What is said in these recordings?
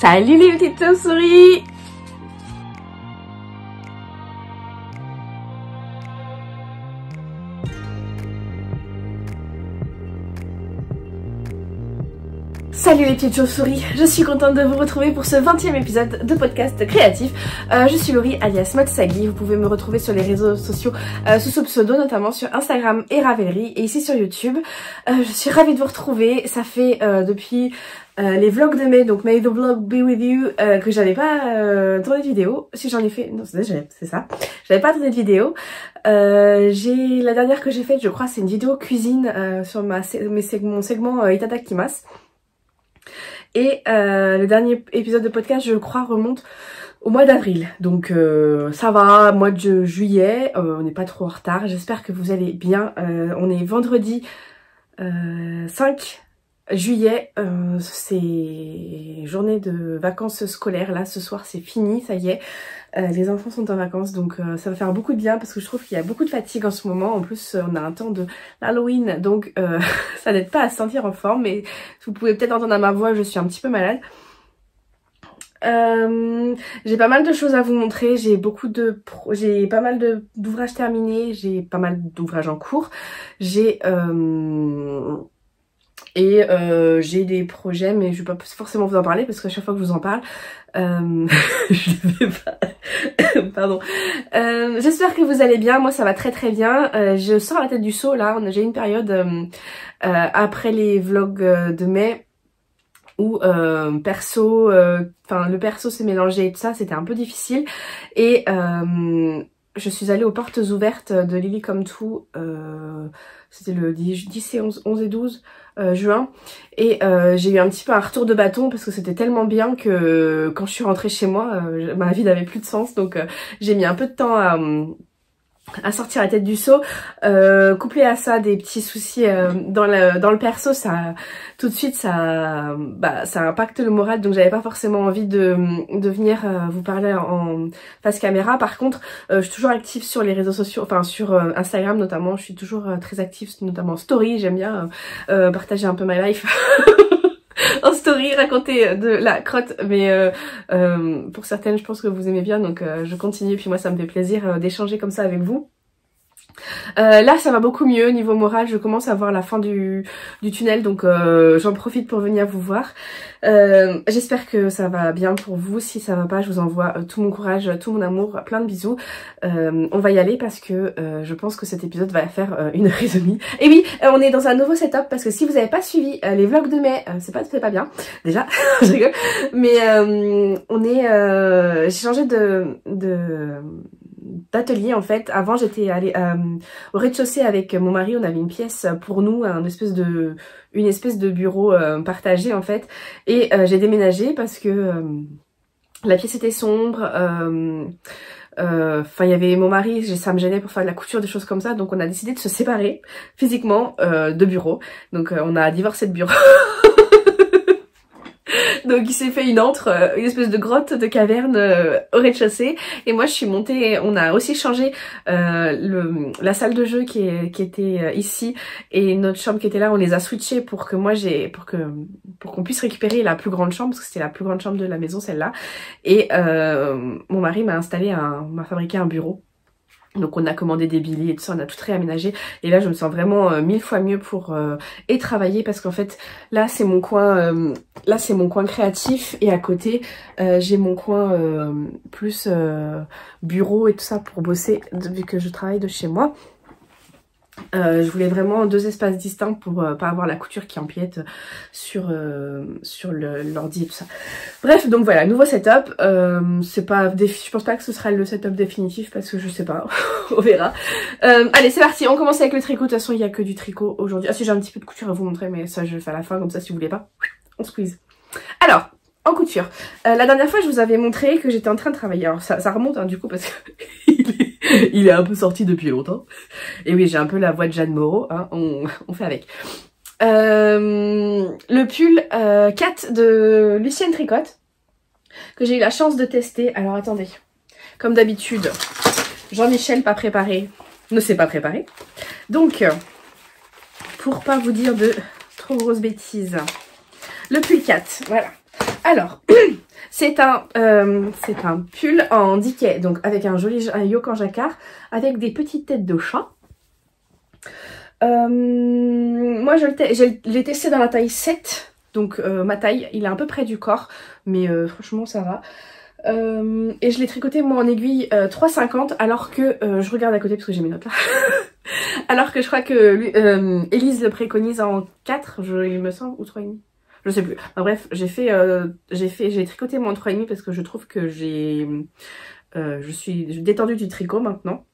Salut les petites chauves-souris! Salut les petites chauves-souris, je suis contente de vous retrouver pour ce 20e épisode de podcast créatif. Je suis Laurie alias Motsagi, vous pouvez me retrouver sur les réseaux sociaux sous ce pseudo, notamment sur Instagram et Ravelry, et ici sur YouTube. Je suis ravie de vous retrouver, ça fait depuis les vlogs de mai, donc May the vlog be with you, que j'avais pas tourné de vidéo. Si j'en ai fait, non c'est ça, j'avais pas tourné de vidéo. La dernière que j'ai faite, je crois, c'est une vidéo cuisine sur mon segment Itadakimasu. Et le dernier épisode de podcast, je crois, remonte au mois d'avril. Donc ça va, mois de juillet, on n'est pas trop en retard. J'espère que vous allez bien. On est vendredi 5 juillet, c'est journée de vacances scolaires. Là, ce soir, c'est fini, ça y est. Les enfants sont en vacances, donc ça va faire beaucoup de bien parce que je trouve qu'il y a beaucoup de fatigue en ce moment. En plus, on a un temps de Halloween, donc ça n'aide pas à se sentir en forme. Mais vous pouvez peut-être entendre à ma voix, je suis un petit peu malade. J'ai pas mal de choses à vous montrer. J'ai pas mal d'ouvrages terminés. J'ai pas mal d'ouvrages en cours. J'ai des projets, mais je vais pas forcément vous en parler parce qu'à chaque fois que je vous en parle, je vais pas. Pardon. J'espère que vous allez bien. Moi, ça va très très bien. Je sors la tête du seau là. J'ai une période après les vlogs de mai où le perso s'est mélangé et tout ça. C'était un peu difficile et je suis allée aux portes ouvertes de Lily Come True. C'était le 10 et 11 et 12 juin. Et j'ai eu un petit peu un retour de bâton parce que c'était tellement bien que quand je suis rentrée chez moi, ma vie n'avait plus de sens. Donc j'ai mis un peu de temps à sortir la tête du seau. Couplé à ça, des petits soucis dans le perso, ça tout de suite ça impacte le moral, donc j'avais pas forcément envie de venir vous parler en face caméra. Par contre, je suis toujours active sur les réseaux sociaux, enfin sur Instagram notamment, je suis toujours très active, notamment en story. J'aime bien partager un peu ma life en story, raconter de la crotte, mais pour certaines je pense que vous aimez bien, donc je continue. Puis moi ça me fait plaisir d'échanger comme ça avec vous. Là ça va beaucoup mieux niveau moral, je commence à voir la fin du tunnel, donc j'en profite pour venir vous voir. J'espère que ça va bien pour vous. Si ça va pas, je vous envoie tout mon courage, tout mon amour, plein de bisous. On va y aller parce que je pense que cet épisode va faire une heure et demie. Et oui, on est dans un nouveau setup parce que si vous n'avez pas suivi les vlogs de mai, c'est pas bien déjà, je rigole, mais j'ai changé d'atelier en fait. Avant j'étais allée au rez-de-chaussée avec mon mari, on avait une pièce pour nous, une espèce de bureau partagé en fait, et j'ai déménagé parce que la pièce était sombre, il y avait mon mari, ça me gênait pour faire de la couture, des choses comme ça, donc on a décidé de se séparer physiquement de bureau, donc on a divorcé de bureau. Donc il s'est fait une espèce de grotte de caverne au rez-de-chaussée, et moi je suis montée. On a aussi changé la salle de jeu qui était ici et notre chambre qui était là, on les a switchés pour qu'on puisse récupérer la plus grande chambre parce que c'était la plus grande chambre de la maison, celle-là. Et mon mari m'a fabriqué un bureau. Donc on a commandé des billets et tout ça, on a tout réaménagé, et là je me sens vraiment 1000 fois mieux pour travailler, parce qu'en fait là c'est mon coin créatif, et à côté j'ai mon coin plus bureau et tout ça pour bosser vu que je travaille de chez moi. Je voulais vraiment deux espaces distincts pour pas avoir la couture qui empiète sur l'ordi et tout ça. Bref, donc voilà, nouveau setup. Je pense pas que ce sera le setup définitif parce que je sais pas, on verra. Allez, c'est parti, on commence avec le tricot. De toute façon, il y a que du tricot aujourd'hui. Ah si, j'ai un petit peu de couture à vous montrer, mais ça je le fais à la fin, comme ça si vous voulez pas, on squeeze. Alors, en couture, la dernière fois je vous avais montré que j'étais en train de travailler. Alors ça remonte du coup parce que il est un peu sorti depuis longtemps. Et oui, j'ai un peu la voix de Jeanne Moreau, hein, on fait avec. Le pull 4 de Lucienne Tricotte, que j'ai eu la chance de tester. Alors attendez, comme d'habitude, Jean-Michel pas préparé ne s'est pas préparé. Donc, pour pas vous dire de trop grosses bêtises, le pull 4, voilà. Alors, C'est un pull en Dikay, donc avec un joli yoke en jacquard, avec des petites têtes de chat. Moi je l'ai testé dans la taille 7, donc ma taille, il est un peu près du corps, mais franchement ça va. Et je l'ai tricoté moi en aiguille 3,50 alors que je regarde à côté parce que j'ai mes notes là. Alors que je crois que Elise le préconise en 4, il me semble, ou 3,5. Je sais plus. Enfin, bref, j'ai tricoté mon 3,5 parce que je trouve que je suis détendue du tricot maintenant.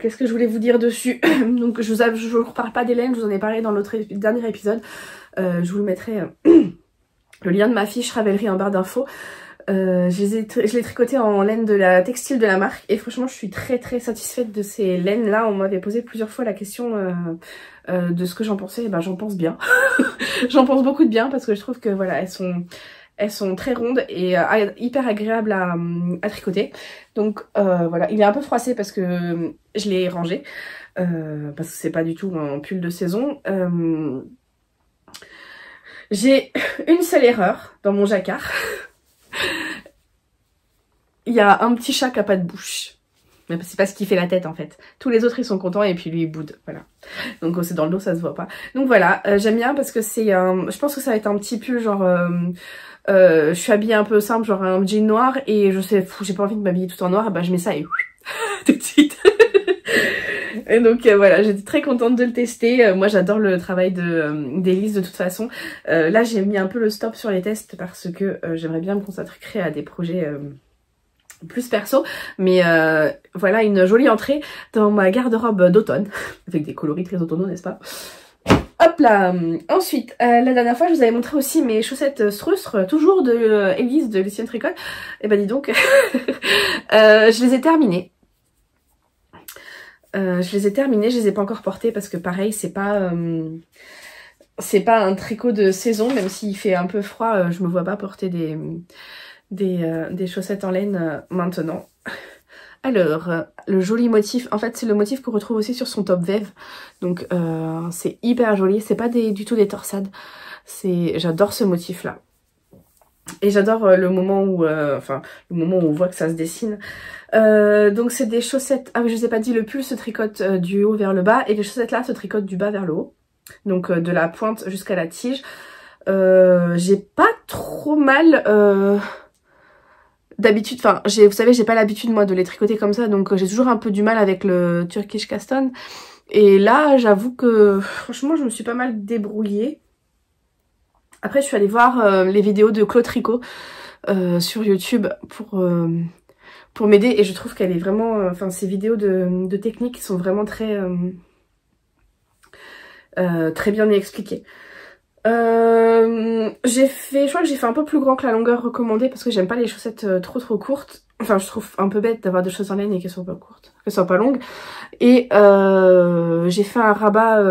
Qu'est-ce que je voulais vous dire dessus? Donc je vous reparle pas des laines, je vous en ai parlé dans l'autre dernier épisode. Je vous mettrai le lien de ma fiche Ravelry en barre d'infos. Je l'ai tricoté en laine de la textile de la marque et franchement je suis très satisfaite de ces laines là. On m'avait posé plusieurs fois la question de ce que j'en pensais, et ben j'en pense bien. J'en pense beaucoup de bien parce que je trouve que voilà, elles sont très rondes et hyper agréables à tricoter. Donc voilà, il est un peu froissé parce que je l'ai rangé parce que c'est pas du tout un pull de saison. J'ai une seule erreur dans mon jacquard. Il y a un petit chat qui a pas de bouche. Mais c'est parce qu'il fait la tête en fait. Tous les autres ils sont contents et puis lui il boude. Voilà. Donc c'est dans le dos, ça se voit pas. Donc voilà, j'aime bien parce que c'est je pense que ça va être un petit pull genre... je suis habillée un peu simple, genre un jean noir. Et je sais, j'ai pas envie de m'habiller tout en noir. Et bah je mets ça et tout de suite. Et donc voilà, j'étais très contente de le tester. Moi j'adore le travail d'Elise de toute façon. Là j'ai mis un peu le stop sur les tests parce que j'aimerais bien me consacrer à des projets plus perso. Mais voilà une jolie entrée dans ma garde-robe d'automne. Avec des coloris très automnaux, n'est-ce pas? Hop là. Ensuite, la dernière fois je vous avais montré aussi mes chaussettes Strustre, toujours de Elise de Lucienne Tricot. Et bah dis donc, je les ai terminées. Je les ai pas encore portées parce que pareil c'est pas un tricot de saison, même s'il fait un peu froid, je me vois pas porter des chaussettes en laine maintenant. Alors, le joli motif, en fait c'est le motif qu'on retrouve aussi sur son top Veve, donc c'est hyper joli, c'est pas du tout des torsades, j'adore ce motif là. Et j'adore le moment où on voit que ça se dessine. Donc c'est des chaussettes, ah oui je vous ai pas dit, le pull se tricote du haut vers le bas et les chaussettes là se tricotent du bas vers le haut. Donc de la pointe jusqu'à la tige. J'ai pas trop mal d'habitude, enfin vous savez j'ai pas l'habitude moi de les tricoter comme ça, donc j'ai toujours un peu du mal avec le Turkish Caston. Et là j'avoue que franchement je me suis pas mal débrouillée. Après je suis allée voir les vidéos de Claude Tricot sur YouTube pour m'aider et je trouve qu'elle est vraiment... ces vidéos de technique sont vraiment très bien expliquées. Je crois que j'ai fait un peu plus grand que la longueur recommandée parce que j'aime pas les chaussettes trop courtes. Enfin je trouve un peu bête d'avoir des chaussettes en laine et qu'elles soient pas courtes, qu'elles soient pas longues. Et j'ai fait un rabat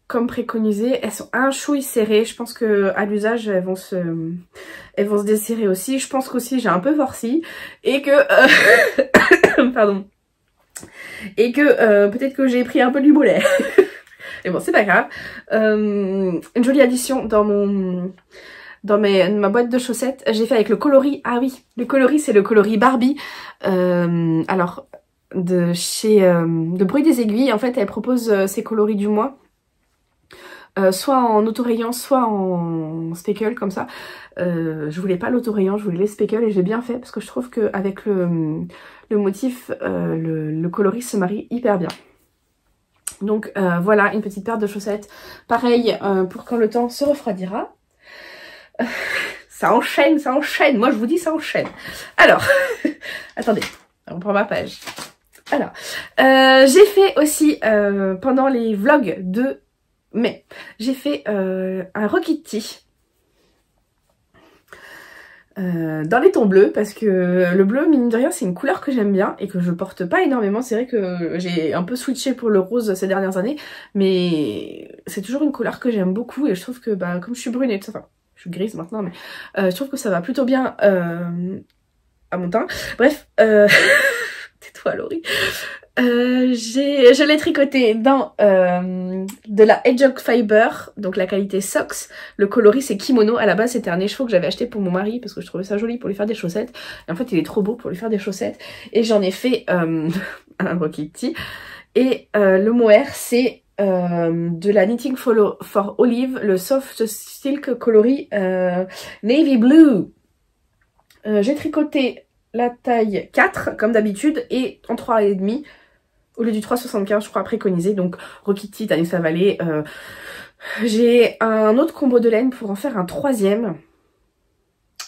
comme préconisé. Elles sont un chouille serrées. Je pense que à l'usage elles vont se desserrer aussi. Je pense qu'aussi j'ai un peu forci et que pardon. Et que peut-être que j'ai pris un peu du mollet. Mais bon c'est pas grave. Une jolie addition dans ma boîte de chaussettes. J'ai fait avec le coloris. Ah oui, le coloris c'est le coloris Barbie. Alors de Bruit des Aiguilles. En fait elle propose ces coloris du mois. Soit en autorayant, soit en speckle comme ça. Je voulais pas l'autorayant, je voulais les speckles et j'ai bien fait parce que je trouve qu'avec le motif, le coloris se marie hyper bien. Donc voilà, une petite paire de chaussettes. Pareil pour quand le temps se refroidira. Ça enchaîne, moi je vous dis ça enchaîne. Alors, attendez, on prend ma page. Alors, j'ai fait aussi pendant les vlogs de mai, j'ai fait un Rokitty dans les tons bleus parce que le bleu mine de rien c'est une couleur que j'aime bien et que je porte pas énormément. C'est vrai que j'ai un peu switché pour le rose ces dernières années, mais c'est toujours une couleur que j'aime beaucoup et je trouve que comme je suis brune et tout ça, enfin je suis grise maintenant, mais je trouve que ça va plutôt bien à mon teint. Bref, Tais-toi Laurie. Je l'ai tricoté dans de la Hedgehog Fiber, donc la qualité Socks. Le coloris c'est Kimono. À la base c'était un écheveau que j'avais acheté pour mon mari parce que je trouvais ça joli pour lui faire des chaussettes. Et en fait il est trop beau pour lui faire des chaussettes. Et j'en ai fait un Rokiti. Et le mohair c'est de la Knitting for Olive, le Soft Silk coloris Navy Blue. J'ai tricoté la taille 4 comme d'habitude et en 3,5 au lieu du 3,75 je crois préconisé, donc Rokiti, Tanissa Valley. J'ai un autre combo de laine pour en faire un troisième.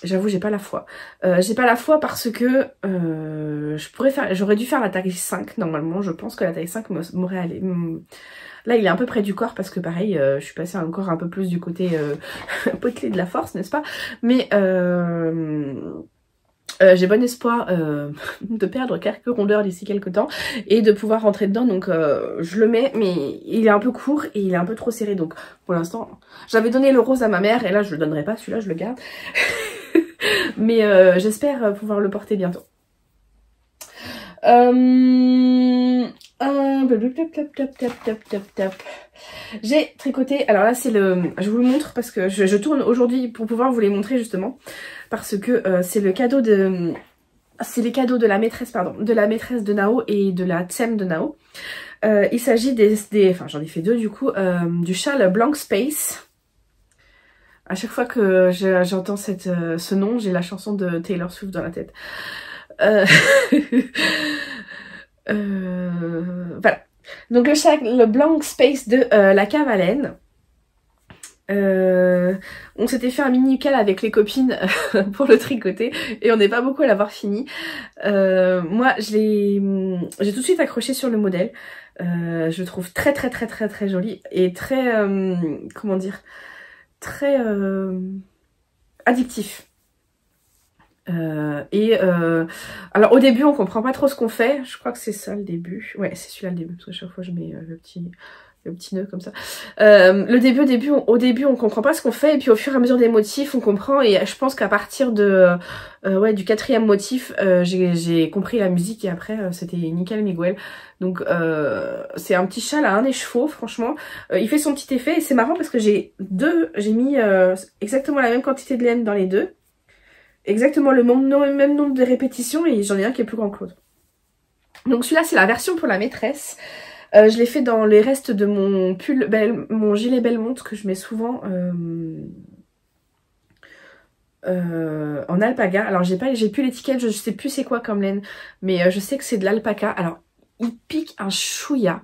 J'avoue j'ai pas la foi. J'ai pas la foi parce que j'aurais dû faire la taille 5 normalement. Je pense que la taille 5 m'aurait allé. Là il est un peu près du corps parce que pareil je suis passée encore un peu plus du côté potelé de la force, n'est-ce pas? Mais j'ai bon espoir de perdre quelques rondeurs d'ici quelques temps et de pouvoir rentrer dedans, donc je le mets, mais il est un peu court et il est un peu trop serré, donc pour l'instant j'avais donné le rose à ma mère et là je le donnerai pas, celui-là je le garde. Mais j'espère pouvoir le porter bientôt. J'ai tricoté, alors là c'est je vous le montre parce que je tourne aujourd'hui pour pouvoir vous les montrer justement, parce que c'est le cadeau de... C'est les cadeaux de la maîtresse, pardon, de la maîtresse de Nao et de la Tsem de Nao. Il s'agit enfin j'en ai fait deux du coup, du châle Blank Space. À chaque fois que j'entends ce nom, j'ai la chanson de Taylor Swift dans la tête. Voilà. Donc le Blank Space de la Cave à laine. On s'était fait un mini cal avec les copines pour le tricoter et on n'est pas beaucoup à l'avoir fini. Moi j'ai tout de suite accroché sur le modèle. Je le trouve très joli et très comment dire, très addictif. Alors au début on comprend pas trop ce qu'on fait, je crois que c'est ça le début, ouais c'est celui-là le début parce que chaque fois je mets le petit nœud comme ça. Au début on comprend pas ce qu'on fait et puis au fur et à mesure des motifs on comprend, et je pense qu'à partir de du 4e motif j'ai compris la musique et après c'était nickel Miguel. Donc c'est un petit châle à un écheveau, franchement il fait son petit effet et c'est marrant parce que j'ai mis exactement la même quantité de laine dans les deux. Exactement le même nombre de répétitions et j'en ai un qui est plus grand que l'autre. Donc celui-là c'est la version pour la maîtresse. Je l'ai fait dans les restes de mon pull, mon gilet Belmont que je mets souvent en alpaga. Alors j'ai plus l'étiquette, je sais plus c'est quoi comme laine, mais je sais que c'est de l'alpaca. Alors il pique un chouïa.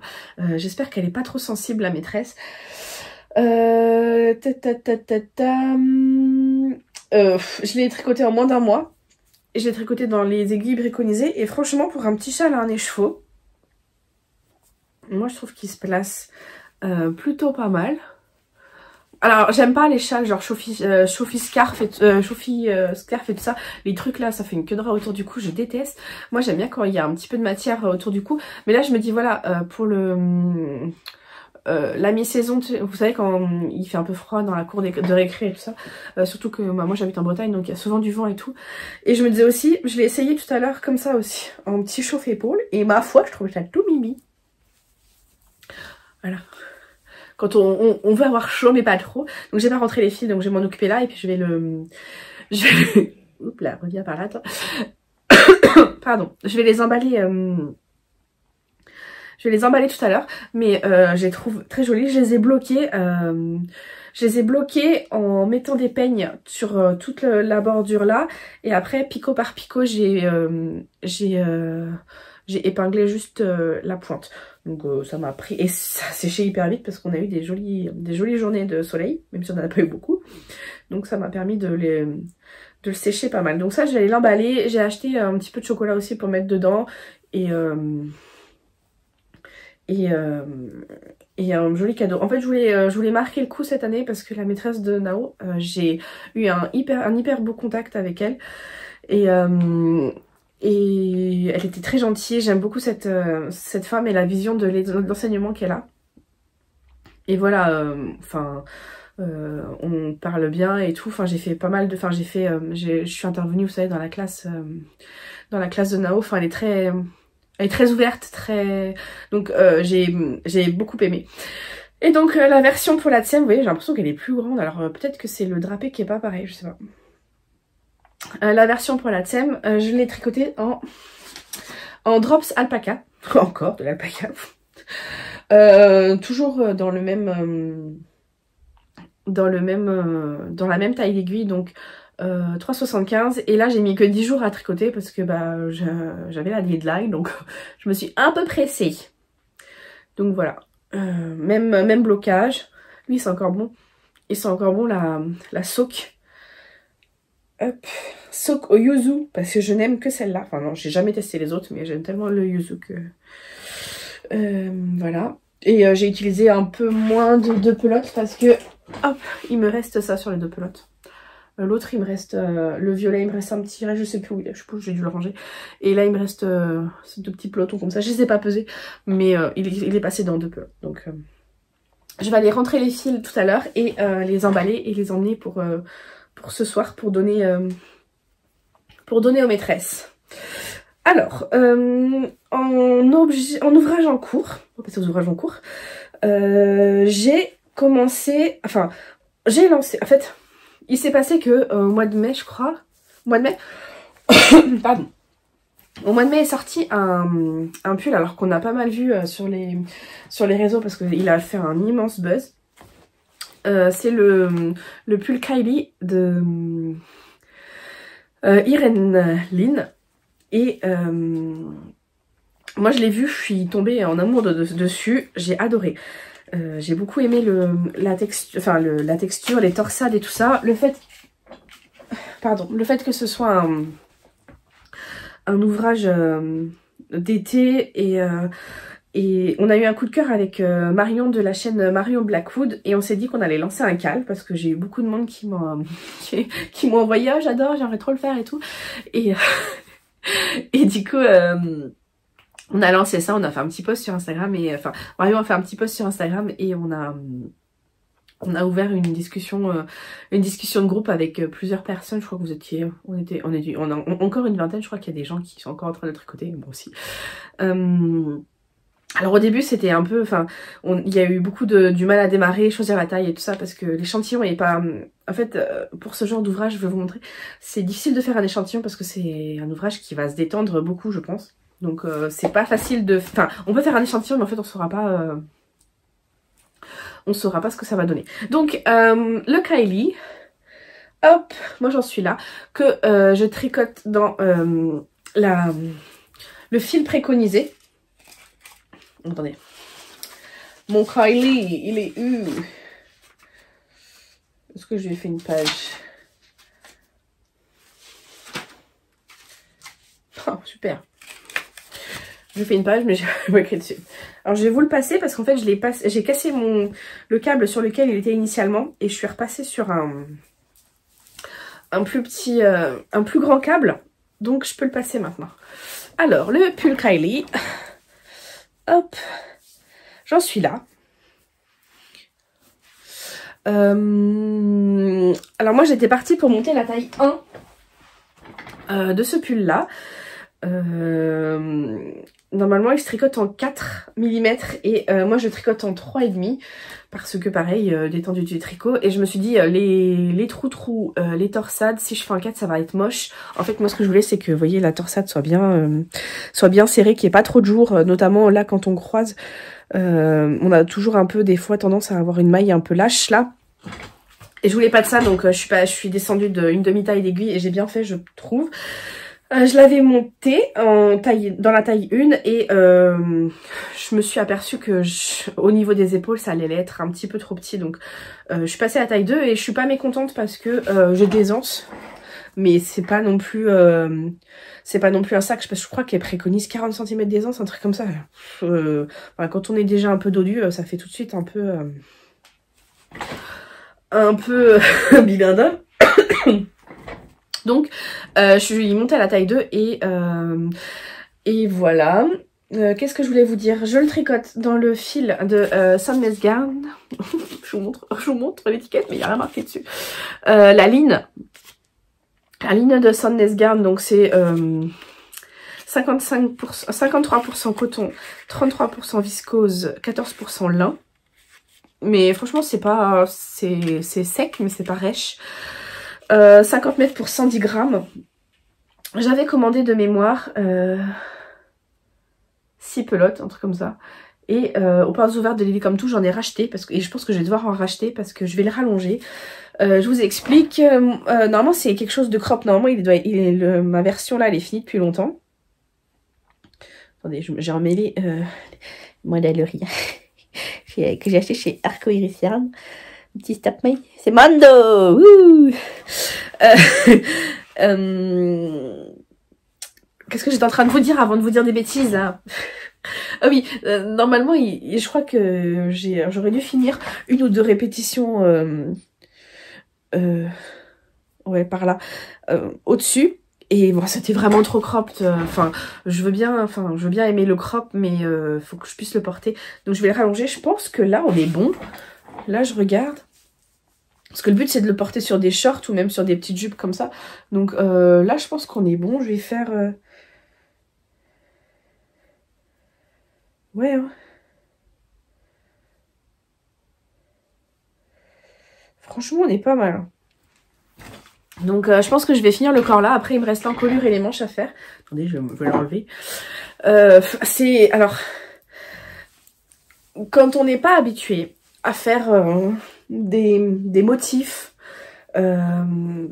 J'espère qu'elle est pas trop sensible la maîtresse. Je l'ai tricoté en moins d'un mois. Je l'ai tricoté dans les aiguilles préconisées. Et franchement, pour un petit châle à un écheveau, moi je trouve qu'il se place plutôt pas mal. Alors j'aime pas les châles genre chauffi scarf et scarf et tout ça. Les trucs là, ça fait une queue de rat autour du cou, je déteste. Moi j'aime bien quand il y a un petit peu de matière autour du cou. Mais là je me dis voilà, pour la mi-saison, vous savez quand il fait un peu froid dans la cour de récré et tout ça, surtout que moi j'habite en Bretagne donc il y a souvent du vent et tout, et je me disais aussi, je l'ai essayé tout à l'heure comme ça aussi, en petit chauffe-épaule, et ma foi je trouve ça tout mimi. Voilà, quand on veut avoir chaud mais pas trop, donc j'ai pas rentré les fils donc je vais m'en occuper là et puis je vais oups là, reviens par là toi. Pardon, je vais les emballer tout à l'heure, mais je les trouve très jolies. Je les ai bloquées en mettant des peignes sur toute la bordure là, et après picot par picot j'ai épinglé juste la pointe. Donc ça m'a pris, et ça a séché hyper vite parce qu'on a eu des jolies journées de soleil, même si on n'en a pas eu beaucoup. Donc ça m'a permis de le sécher pas mal. Donc ça je vais l'emballer. J'ai acheté un petit peu de chocolat aussi pour mettre dedans, et un joli cadeau. En fait je voulais marquer le coup cette année parce que la maîtresse de Nao, j'ai eu un hyper beau contact avec elle, et elle était très gentille. J'aime beaucoup cette femme et la vision de l'enseignement qu'elle a. Et voilà, on parle bien et tout. Enfin j'ai fait pas mal de... Enfin je suis intervenue, vous savez, dans la classe de Nao. Enfin elle Elle est très ouverte, très... Donc j'ai beaucoup aimé. Et donc la version pour la Tsem, vous voyez, j'ai l'impression qu'elle est plus grande. Alors peut-être que c'est le drapé qui est pas pareil, je sais pas. La version pour la Tsem, je l'ai tricotée en drops alpaca. Encore de l'alpaca. Toujours dans le même... dans la même taille d'aiguille, donc 3,75, et là j'ai mis que 10 jours à tricoter parce que bah j'avais la deadline, donc je me suis un peu pressée. Donc voilà, même blocage. Lui c'est encore bon, et c'est encore bon la sock. Hop, sock au yuzu, parce que je n'aime que celle-là. Enfin non, j'ai jamais testé les autres, mais j'aime tellement le yuzu que... voilà. Et j'ai utilisé un peu moins de 2 pelotes parce que, hop, il me reste ça sur les 2 pelotes. L'autre, il me reste, le violet, il me reste un petit reste, je sais plus où il est, je suppose que j'ai dû le ranger. Et là, il me reste ces 2 petits pelotons comme ça. Je les ai pas pesés, mais il est passé dans 2 pelotes. Donc, je vais aller rentrer les fils tout à l'heure et les emballer et les emmener pour ce soir pour donner aux maîtresses. Alors, en ouvrage en cours, on va passer aux ouvrages en cours, j'ai commencé, enfin, j'ai lancé, en fait, il s'est passé que au mois de mai, je crois, au mois de mai, pardon, au mois de mai est sorti un pull, alors qu'on a pas mal vu sur les réseaux parce qu'il a fait un immense buzz. C'est le pull Kylie de Irene Lynn. Et moi je l'ai vu, je suis tombée en amour dessus, j'ai adoré. J'ai beaucoup aimé la texture, les torsades et tout ça. Le fait que ce soit un ouvrage d'été et on a eu un coup de cœur avec Marion de la chaîne Marion Blackwood et on s'est dit qu'on allait lancer un cal parce que j'ai eu beaucoup de monde qui m'ont envoyé oh, j'adore, j'aimerais trop le faire et tout. Et du coup, on a lancé ça, on a fait un petit post sur Instagram et enfin Marion a fait un petit post sur Instagram et on a ouvert une discussion de groupe avec plusieurs personnes. Je crois que vous étiez, on a encore une vingtaine. Je crois qu'il y a des gens qui sont encore en train de tricoter, moi aussi. Alors au début c'était un peu, enfin il y a eu beaucoup du mal à démarrer, choisir la taille et tout ça parce que l'échantillon est pas... En fait pour ce genre d'ouvrage je vais vous montrer, c'est difficile de faire un échantillon parce que c'est un ouvrage qui va se détendre beaucoup je pense. Donc c'est pas facile de... Enfin on peut faire un échantillon mais en fait on saura pas ce que ça va donner. Donc le Kylie, hop, moi j'en suis là, que je tricote dans le fil préconisé. Attendez. Mon Kylie, il est où? Est-ce que je lui ai fait une page? Oh, super. Je lui ai fait une page, mais j'ai pas écrit dessus. Alors, je vais vous le passer parce qu'en fait, j'ai cassé le câble sur lequel il était initialement et je suis repassée sur un plus grand câble. Donc, je peux le passer maintenant. Alors, le pull Kylie... Hop, j'en suis là. Alors moi j'étais partie pour monter la taille 1 de ce pull là. Normalement il se tricote en 4 mm et moi je tricote en 3,5 parce que pareil l'étendue du tricot et je me suis dit les trous, les torsades, si je fais un 4 ça va être moche. En fait moi ce que je voulais c'est que vous voyez la torsade soit bien serrée, qu'il n'y ait pas trop de jours, notamment là quand on croise on a toujours un peu des fois tendance à avoir une maille un peu lâche là. Et je voulais pas de ça donc je suis descendue d'une demi-taille d'aiguille et j'ai bien fait je trouve. Je l'avais monté dans la taille 1 et je me suis aperçue que au niveau des épaules ça allait être un petit peu trop petit donc je suis passée à la taille 2 et je suis pas mécontente parce que j'ai des anses mais c'est pas non plus un sac parce que je crois qu'elle préconise 40 cm d'aisance, un truc comme ça. Enfin, quand on est déjà un peu dodu ça fait tout de suite un peu bilinda. Donc je suis montée à la taille 2 et voilà. Qu'est-ce que je voulais vous dire? Je le tricote dans le fil de Sandnes Garn. je vous montre l'étiquette mais il n'y a rien marqué dessus. La ligne de Sandnes Garn, donc c'est 53% coton, 33% viscose, 14% lin. Mais franchement, c'est pas... c'est sec, mais c'est pas rêche. 50 mètres pour 110 grammes. J'avais commandé de mémoire 6 pelotes, un truc comme ça. Et aux portes ouvertes de Lily Come To, j'en ai racheté. Parce que, et je pense que je vais devoir en racheter parce que je vais le rallonger. Je vous explique. Normalement, c'est quelque chose de crop. Normalement, ma version là, elle est finie depuis longtemps. Attendez, j'ai emmêlé modèlerie que j'ai acheté chez Arco Iris Yarn. Petit stop me. C'est Mando. Wouh. Qu'est-ce que j'étais en train de vous dire avant de vous dire des bêtises là? Ah oui, normalement, je crois que j'aurais dû finir 1 ou 2 répétitions, ouais, par là, au-dessus. Et bon, c'était vraiment trop cropped. Enfin, je veux bien aimer le crop, mais faut que je puisse le porter. Donc je vais le rallonger. Je pense que là, on est bon. Là, je regarde. Parce que le but, c'est de le porter sur des shorts ou même sur des petites jupes comme ça. Donc là, je pense qu'on est bon. Je vais faire... Ouais, hein. Franchement, on est pas mal. Donc, je pense que je vais finir le corps là. Après, il me reste l'encolure et les manches à faire. Attendez, je vais l'enlever. Alors, quand on n'est pas habitué à faire des motifs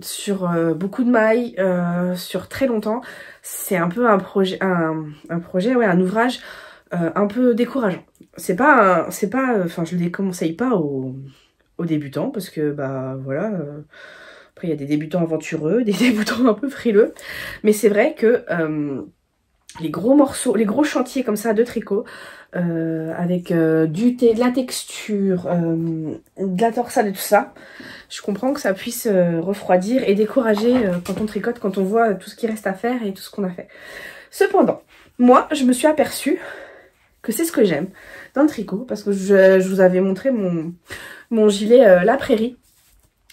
sur beaucoup de mailles, sur très longtemps, c'est un peu un projet, ouais, un ouvrage un peu décourageant. Enfin, je ne les conseille pas aux débutants parce que, bah, voilà. Après, il y a des débutants aventureux, des débutants un peu frileux. Mais c'est vrai que les gros morceaux, les gros chantiers comme ça de tricot, avec de la texture, de la torsade et tout ça, je comprends que ça puisse refroidir et décourager quand on tricote, quand on voit tout ce qui reste à faire et tout ce qu'on a fait. Cependant, moi, je me suis aperçue que c'est ce que j'aime dans le tricot, parce que je vous avais montré mon gilet La Prairie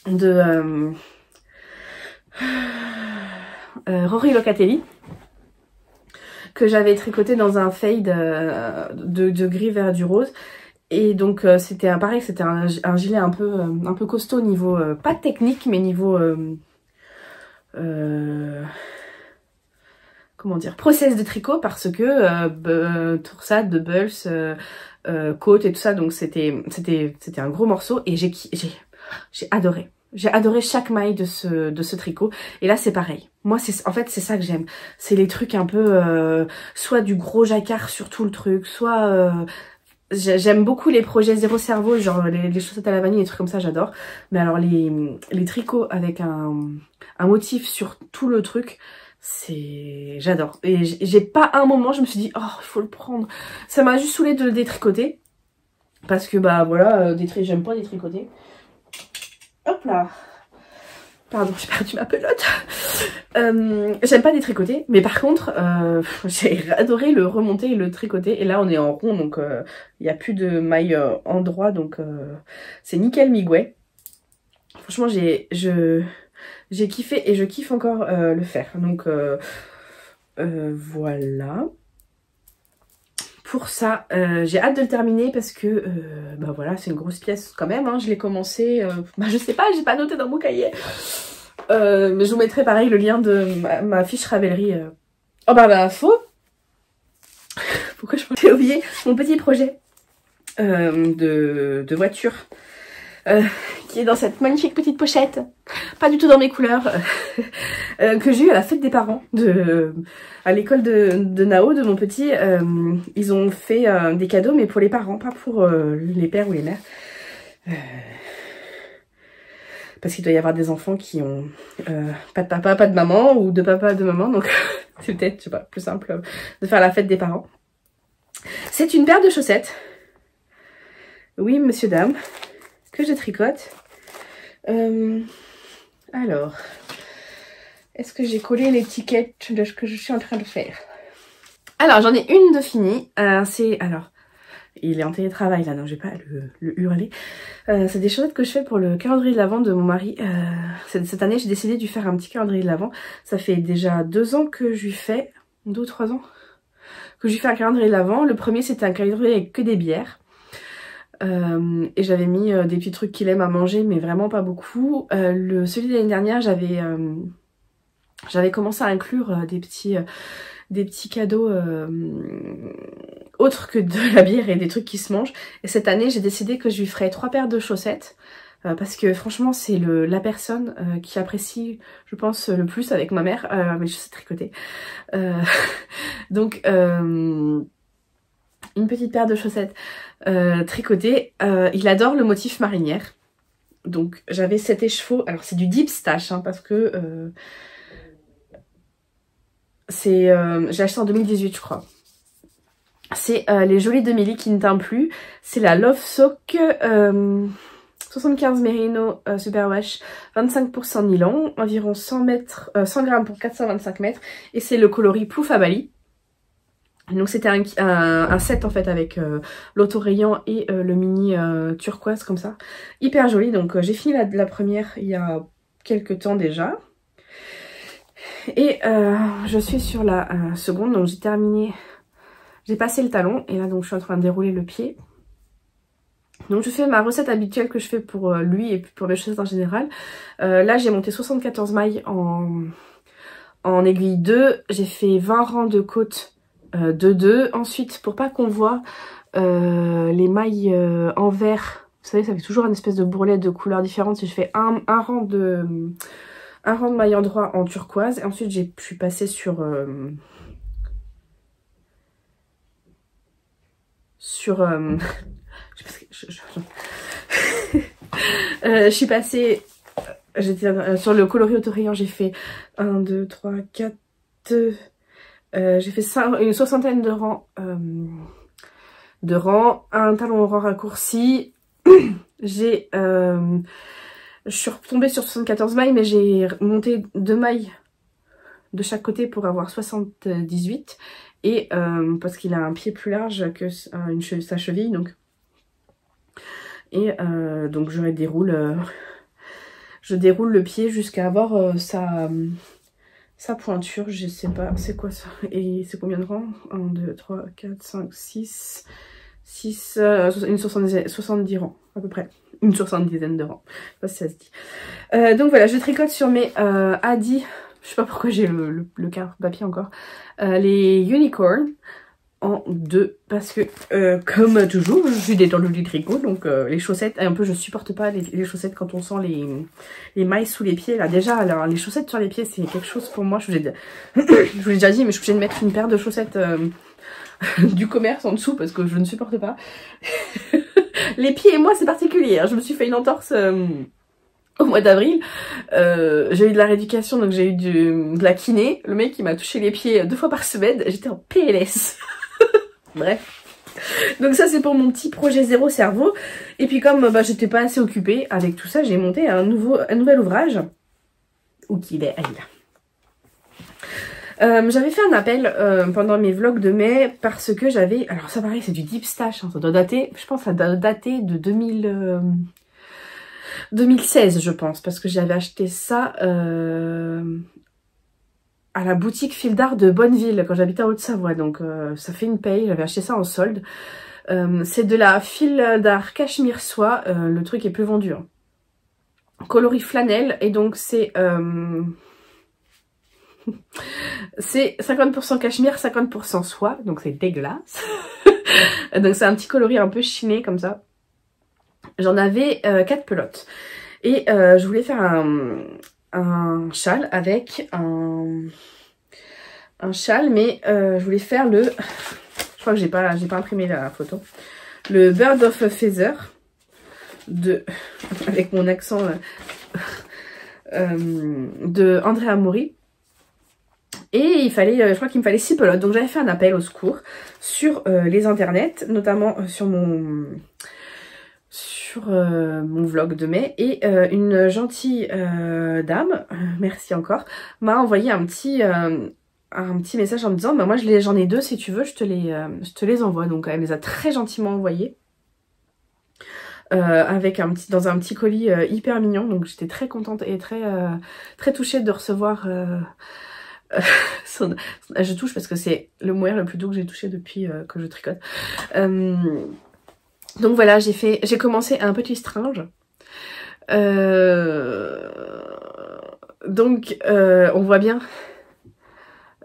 de Rory Locatelli, que j'avais tricoté dans un fade de gris vers du rose. Et donc c'était pareil, c'était un gilet un peu costaud niveau, pas technique, mais niveau comment dire, process de tricot, parce que torsade, bubbles, côte et tout ça, donc c'était un gros morceau et j'ai adoré. J'ai adoré chaque maille de ce tricot. Et là, c'est pareil. Moi, en fait, c'est ça que j'aime. C'est les trucs un peu... soit du gros jacquard sur tout le truc, soit... j'aime beaucoup les projets zéro cerveau, genre les chaussettes à la vanille, les trucs comme ça, j'adore. Mais alors, les tricots avec un motif sur tout le truc, j'adore. Et j'ai pas un moment, je me suis dit, oh, il faut le prendre. Ça m'a juste saoulé de le détricoter. Parce que, bah, voilà, j'aime pas détricoter. Hop là. Pardon, j'ai perdu ma pelote. J'aime pas détricoter, mais par contre, j'ai adoré le remonter et le tricoter. Et là, on est en rond, donc il n'y a plus de mailles en droit, donc c'est nickel migouet. Franchement, j'ai kiffé et je kiffe encore le faire. Donc voilà. Pour ça, j'ai hâte de le terminer parce que, bah voilà, c'est une grosse pièce quand même, hein. Je l'ai commencé, bah je sais pas, j'ai pas noté dans mon cahier. Mais je vous mettrai pareil le lien de ma fiche Ravelry en barre d'infos. Pourquoi j'ai oublié mon petit projet de voiture qui est dans cette magnifique petite pochette, pas du tout dans mes couleurs, que j'ai eu à la fête des parents, à l'école de Nao, de mon petit. Ils ont fait des cadeaux, mais pour les parents, pas pour les pères ou les mères. Parce qu'il doit y avoir des enfants qui ont pas de papa, pas de maman, ou de papa, de maman, donc c'est peut-être, je sais pas, plus simple de faire la fête des parents. C'est une paire de chaussettes. Oui, monsieur, dame, que je tricote. Alors, est-ce que j'ai collé l'étiquette de ce que je suis en train de faire? Alors, j'en ai une de finie. Alors, il est en télétravail là, donc je vais pas le hurler. C'est des chaussettes que je fais pour le calendrier de l'Avent de mon mari. Cette année, j'ai décidé de lui faire un petit calendrier de l'Avent. Ça fait déjà 2 ans que je lui fais. 2 ou 3 ans, que j'ai fait un calendrier de l'Avent. Le premier c'était un calendrier avec que des bières. Et j'avais mis des petits trucs qu'il aime à manger, mais vraiment pas beaucoup. Celui de l'année dernière, j'avais commencé à inclure des petits cadeaux autres que de la bière et des trucs qui se mangent. Et cette année, j'ai décidé que je lui ferais 3 paires de chaussettes. Parce que franchement, c'est la personne qui apprécie, je pense, le plus avec ma mère, mes chaussettes tricotées. Donc, une petite paire de chaussettes tricotées. Il adore le motif marinière. Donc, j'avais cet écheveau. Alors, c'est du Deep Stash, hein, parce que j'ai acheté en 2018, je crois. C'est les Jolies de Milly qui ne teint plus. C'est la Love Soak 75 Merino Superwash, 25% nylon, environ 100 grammes pour 425 mètres. Et c'est le coloris Plouf à Bali. Donc c'était un set en fait avec l'autorayant et le mini turquoise comme ça. Hyper joli. Donc j'ai fini la première il y a quelques temps déjà. Et je suis sur la seconde. Donc j'ai terminé. J'ai passé le talon et là donc je suis en train de dérouler le pied. Donc je fais ma recette habituelle que je fais pour lui et pour mes chaussettes en général. Là j'ai monté 74 mailles en aiguille 2. J'ai fait 20 rangs de côte de 2. Ensuite, pour pas qu'on voit les mailles en vert, vous savez ça fait toujours une espèce de bourrelet de couleurs différentes. Si je fais un rang de mailles en droit en turquoise. Et ensuite je suis passée sur... je suis passée, j'étais sur le coloris autorayant, j'ai fait 1, 2, 3, 4, j'ai fait une soixantaine de rangs, un talon au rang raccourci. Je suis retombée sur 74 mailles, mais j'ai monté 2 mailles de chaque côté pour avoir 78. Et parce qu'il a un pied plus large que sa cheville, donc. Et donc je déroule le pied jusqu'à avoir sa pointure. Je sais pas, c'est quoi ça? Et c'est combien de rangs? 1, 2, 3, 4, 5, 6, une 70 rangs à peu près. Une 70aine de rangs. Je sais pas si ça se dit. Donc voilà, je tricote sur mes Adi. Je sais pas pourquoi j'ai le cadre papier encore. Les Unicorn en 2 parce que comme toujours je suis détendue du tricot, donc les chaussettes un peu je supporte pas les chaussettes quand on sent les mailles sous les pieds là. Déjà alors, les chaussettes sur les pieds c'est quelque chose pour moi. Je vous l'ai déjà dit, mais je suis obligée de mettre une paire de chaussettes du commerce en dessous parce que je ne supporte pas. Les pieds et moi c'est particulier, hein. Je me suis fait une entorse au mois d'avril. J'ai eu de la rééducation, donc j'ai eu de la kiné. Le mec il m'a touché les pieds 2 fois par semaine, j'étais en PLS. Bref, donc ça c'est pour mon petit projet zéro cerveau. Et puis comme j'étais pas assez occupée avec tout ça, j'ai monté un nouvel ouvrage. Où qu'il est? Ah, j'avais fait un appel pendant mes vlogs de mai parce que j'avais... Alors ça pareil c'est du Deep Stash, hein, ça doit dater, je pense que ça doit dater de 2016 je pense. Parce que j'avais acheté ça... à la boutique Fil d'Art de Bonneville quand j'habitais en Haute-Savoie, donc ça fait une paye, j'avais acheté ça en solde. C'est de la Fil d'Art cachemire soie, le truc est plus vendu. Hein. Coloris flanelle, et donc c'est c'est 50% cachemire, 50% soie, donc c'est dégueulasse. Donc c'est un petit coloris un peu chiné comme ça. J'en avais 4 pelotes. Et je voulais faire un châle avec un châle, mais je voulais faire je crois que j'ai pas imprimé la photo, le Bird of Feather avec mon accent de Andrea Mori. Et il fallait, je crois qu'il me fallait 6 pelotes, donc j'avais fait un appel au secours sur les internets, notamment sur mon vlog de mai, et une gentille dame, merci encore, m'a envoyé un petit message en me disant bah moi j'en ai 2, si tu veux je te les envoie. Donc elle me les a très gentiment envoyés avec dans un petit colis hyper mignon, donc j'étais très contente et très touchée de recevoir Je touche parce que c'est le mohair le plus doux que j'ai touché depuis que je tricote. Donc voilà, j'ai commencé un petit stringe. Donc on voit bien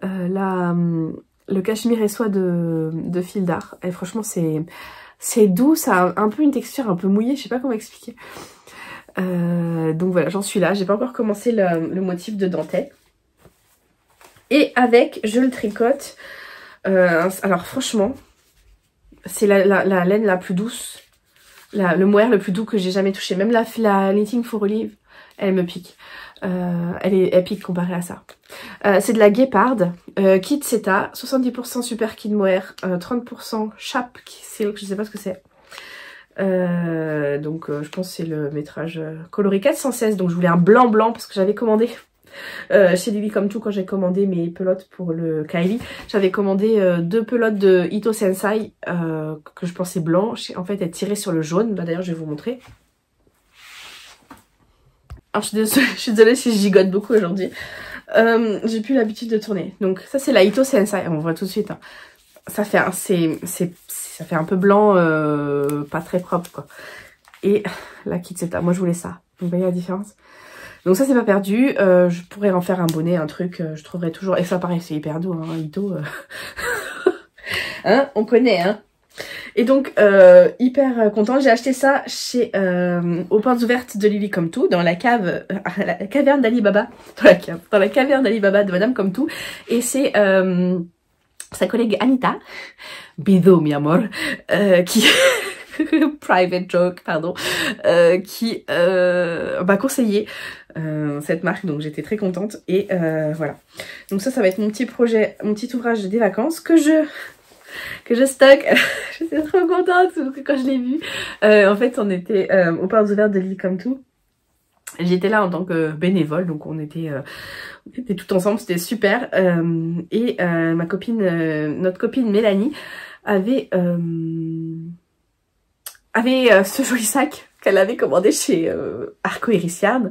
le cachemire et soie de fil d'art. Et franchement c'est doux, ça a un peu une texture un peu mouillée, je sais pas comment expliquer. Donc voilà, j'en suis là, j'ai pas encore commencé le motif de dentelle. Et avec, je le tricote. Alors franchement, c'est la laine la plus douce, le mohair le plus doux que j'ai jamais touché. Même la Knitting for Olive, elle me pique. Elle pique comparée à ça. C'est de la guéparde, kit Seta, 70% super kid mohair, 30% chape silk, je sais pas ce que c'est. Donc je pense que c'est le métrage coloris 416, donc je voulais un blanc parce que j'avais commandé chez Lily Come To quand j'ai commandé mes pelotes pour le Kylie. J'avais commandé 2 pelotes de Ito Sensai que je pensais blanches. En fait, elles tiraient sur le jaune. Là d'ailleurs, je vais vous montrer. Alors je suis désolée si je gigote beaucoup aujourd'hui. J'ai plus l'habitude de tourner. Donc ça c'est la Ito Sensai. On voit tout de suite. Hein. Ça fait un peu blanc, pas très propre quoi. Et la Kit Seta. Moi je voulais ça. Vous voyez la différence? Donc ça c'est pas perdu, je pourrais en faire un bonnet, un truc, je trouverais toujours, et ça pareil c'est hyper doux, hein, Ito, hein, on connaît, hein. Et donc hyper contente, j'ai acheté ça chez aux portes ouvertes de Lily Come To, dans la cave, la caverne d'Ali Baba, dans la caverne d'Ali Baba de Madame Come To, et c'est sa collègue Anita, bisous mi amor, qui... private joke, pardon, qui m'a conseillé cette marque, donc j'étais très contente et voilà. Donc ça va être mon petit projet, mon petit ouvrage des vacances que je stocke. J'étais trop contente quand je l'ai vu. En fait, on était aux portes ouvertes de Lily Come To. J'étais là en tant que bénévole, donc on était tout ensemble, c'était super. Et ma copine, notre copine Mélanie avait ce joli sac qu'elle avait commandé chez Arco Iris Yarn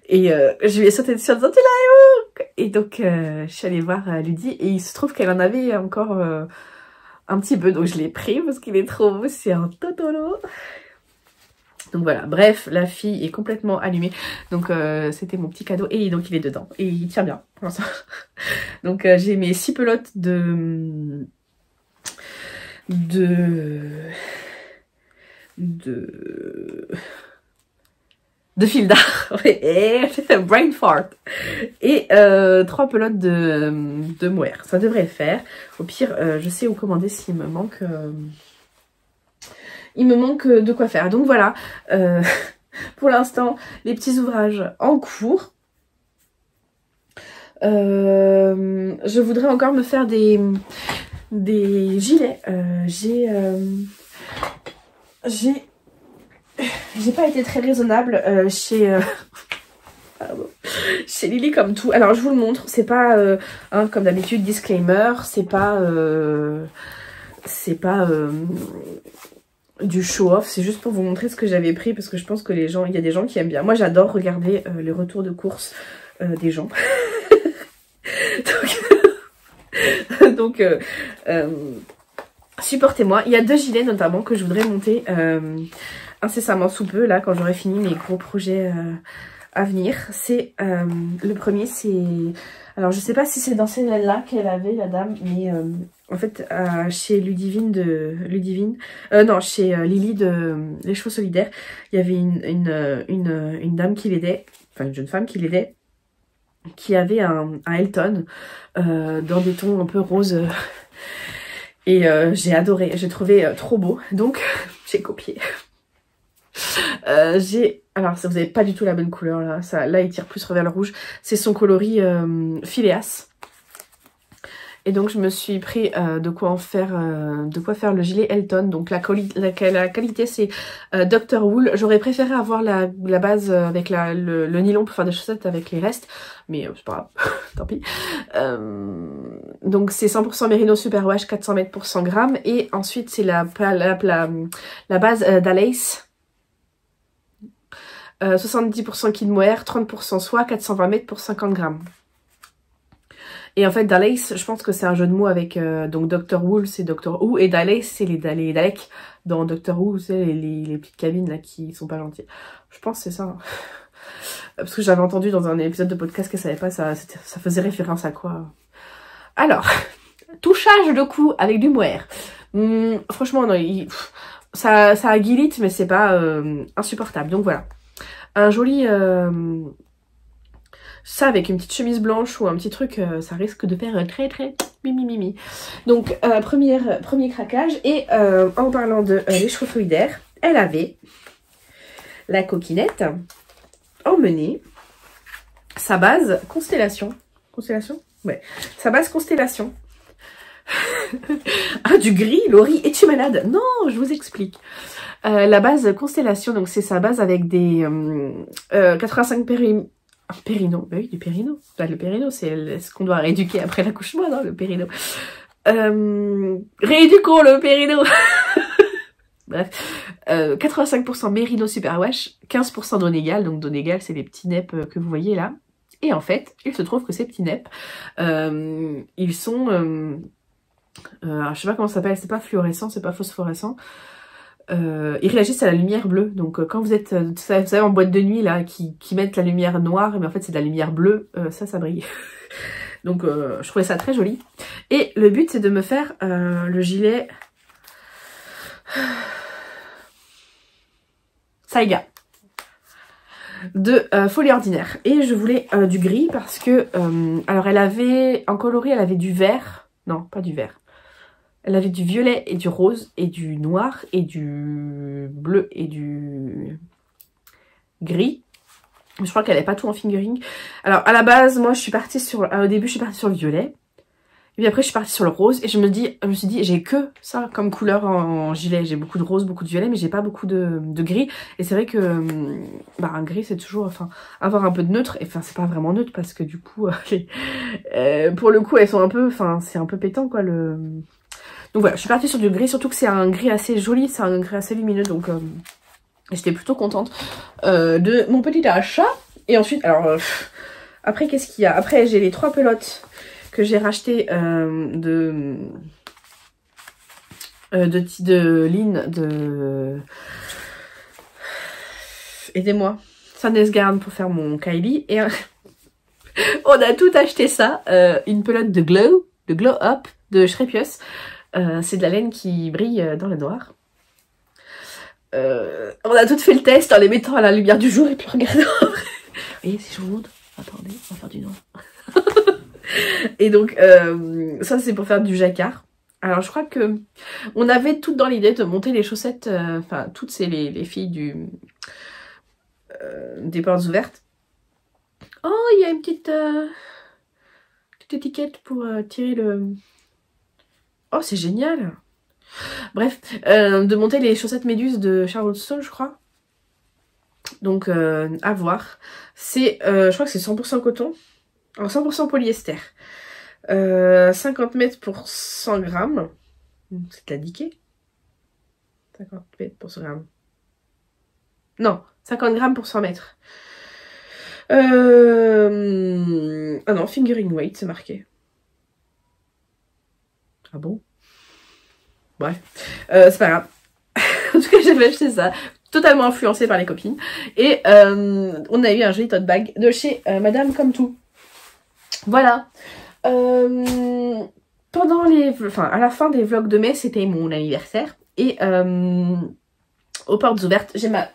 et je lui ai sauté dessus en disant tu l'as où? Et donc je suis allée voir Ludie et il se trouve qu'elle en avait encore un petit peu, donc je l'ai pris parce qu'il est trop beau, c'est un totolo. Donc voilà, bref, la fille est complètement allumée, donc c'était mon petit cadeau et donc il est dedans et il tient bien pour l'instant. Donc j'ai mes 6 pelotes de fil d'art, brain fart, et 3 pelotes de mohair, ça devrait le faire. Au pire, je sais où commander s'il me manque de quoi faire. Donc voilà, pour l'instant, les petits ouvrages en cours. Je voudrais encore me faire des gilets. J'ai pas été très raisonnable chez Lily Come To. Alors je vous le montre, c'est pas hein, comme d'habitude disclaimer, c'est pas du show off, c'est juste pour vous montrer ce que j'avais pris parce que je pense que il y a des gens qui aiment bien. Moi j'adore regarder les retours de course des gens. Donc supportez-moi. Il y a 2 gilets notamment que je voudrais monter incessamment sous peu, là, quand j'aurai fini mes gros projets à venir. C'est le premier, c'est... Alors, je sais pas si c'est dans celle-là qu'elle avait, la dame, mais en fait, chez Ludivine non, chez Lily de Les Chevaux Solidaires, il y avait une dame qui l'aidait, enfin, une jeune femme qui l'aidait, qui avait un Elton dans des tons un peu roses. Et j'ai adoré, j'ai trouvé trop beau, donc j'ai copié. Alors ça, vous avez pas du tout la bonne couleur là, là il tire plus vers le rouge, c'est son coloris Phileas. Et donc je me suis pris de quoi faire le gilet Elton. Donc la qualité c'est Dr. Wool. J'aurais préféré avoir la base avec le nylon pour faire des chaussettes avec les restes, mais c'est pas grave, tant pis. Donc c'est 100% Merino Superwash, 400 mètres pour 100 grammes. Et ensuite c'est la base d'Alace. 70% kid mohair, 30% soie, 420 mètres pour 50 grammes. Et en fait, Daleks, je pense que c'est un jeu de mots avec donc Dr. Who, c'est Dr. Who, et Daleks, c'est les Daleks dans Dr. Who, c'est les petites cabines là qui sont pas gentilles. Je pense que c'est ça. Parce que j'avais entendu dans un épisode de podcast que ça savait pas, ça faisait référence à quoi. Alors, touchage de cou avec du mohair. Franchement, non, ça aguilite, mais c'est pas insupportable. Donc voilà. Un joli... ça avec une petite chemise blanche ou un petit truc, ça risque de faire très très mimi. Donc premier craquage. Et en parlant de l'échauffourée d'air, elle avait la coquinette emmenée sa base constellation. Constellation? Ouais. Sa base constellation. Ah, du gris, Laurie, es-tu malade? Non, je vous explique. La base constellation, donc c'est sa base avec des 85 périno, bah oui, du périno. Bah, le périno, c'est ce qu'on doit rééduquer après l'accouchement, non, le périno. Rééduquons le périno. Bref, 85% Mérino Superwash, 15% Donegal, donc Donegal, c'est les petits neps que vous voyez là. Et en fait, il se trouve que ces petits neps, ils sont, je sais pas comment ça s'appelle, c'est pas fluorescent, c'est pas phosphorescent. Ils réagissent à la lumière bleue. Donc quand vous êtes, vous savez, en boîte de nuit là, qui mettent la lumière noire, mais en fait c'est de la lumière bleue, ça brille. Donc je trouvais ça très joli. Et le but c'est de me faire le gilet Saiga de Folie Ordinaire. Et je voulais du gris parce que, alors elle avait, en coloris elle avait du vert, non pas du vert. Elle avait du violet et du rose et du noir et du bleu et du gris. Je crois qu'elle n'avait pas tout en fingering. Alors à la base, moi je suis partie sur... au début je suis partie sur le violet. Et puis après je suis partie sur le rose. Et je me suis dit, j'ai que ça comme couleur en gilet. J'ai beaucoup de rose, beaucoup de violet, mais j'ai pas beaucoup de gris. Et c'est vrai que un gris c'est toujours... Enfin, avoir un peu de neutre. Et enfin c'est pas vraiment neutre parce que du coup... pour le coup elles sont un peu... Enfin c'est un peu pétant quoi le... Donc voilà, je suis partie sur du gris, surtout que c'est un gris assez joli, c'est un gris assez lumineux, donc j'étais plutôt contente de mon petit achat. Et ensuite, alors, après qu'est-ce qu'il y a? Après j'ai les 3 pelotes que j'ai rachetées de Lynn, aidez-moi, Sandnesgarn pour faire mon Kylie. Et on a tout acheté ça, une pelote de Glow Up de Shrepius. C'est de la laine qui brille dans le noir. On a toutes fait le test en les mettant à la lumière du jour et puis regardez. Vous voyez, c'est jaune. Attendez, on va faire du noir. Et donc, ça c'est pour faire du jacquard. Alors je crois que on avait toutes dans l'idée de monter les chaussettes, enfin toutes c'est les filles des portes ouvertes. Oh, il y a une petite étiquette pour tirer le... Oh, c'est génial! Bref, de monter les chaussettes méduses de Charlotte Stone, je crois. Donc, à voir. C'est, je crois que c'est 100% coton. Alors, 100% polyester. 50 mètres pour 100 grammes. C'est de la Dickie. 50 mètres pour 100 grammes. Non, 50 grammes pour 100 mètres. Ah non, fingering weight, c'est marqué. Ah bon? Bref, c'est pas grave. En tout cas, j'avais acheté ça, totalement influencée par les copines. Et on a eu un joli tote bag de chez Madame Comme Tout. Voilà. Pendant à la fin des vlogs de mai, c'était mon anniversaire. Et aux portes ouvertes, j'ai ma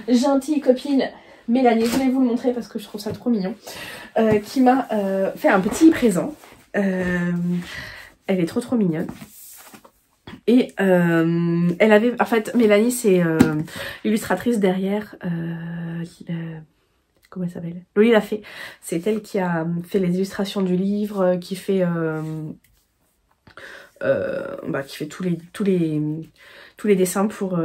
gentille copine Mélanie, je vais vous le montrer parce que je trouve ça trop mignon, qui m'a fait un petit présent. Elle est trop mignonne. Et elle avait... En fait, Mélanie, c'est l'illustratrice derrière... comment elle s'appelle? Loli l'a fait. C'est elle qui a fait les illustrations du livre, qui fait... qui fait tous les dessins pour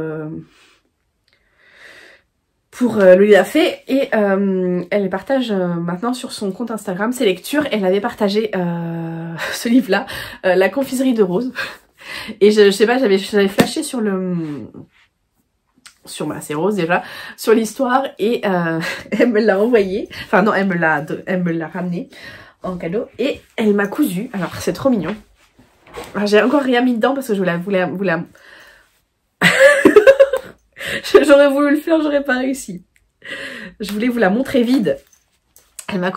Loli l'a fait. Et elle partage maintenant sur son compte Instagram ses lectures. Elle avait partagé ce livre-là, La confiserie de Rose. Et je sais pas, j'avais flashé sur c'est Rose déjà, sur l'histoire, et elle me l'a envoyé, enfin non, elle me l'a ramené en cadeau. Et elle m'a cousu. Alors c'est trop mignon. J'ai encore rien mis dedans parce que je voulais j'aurais voulu le faire, j'aurais pas réussi. Je voulais vous la montrer vide. Elle m'a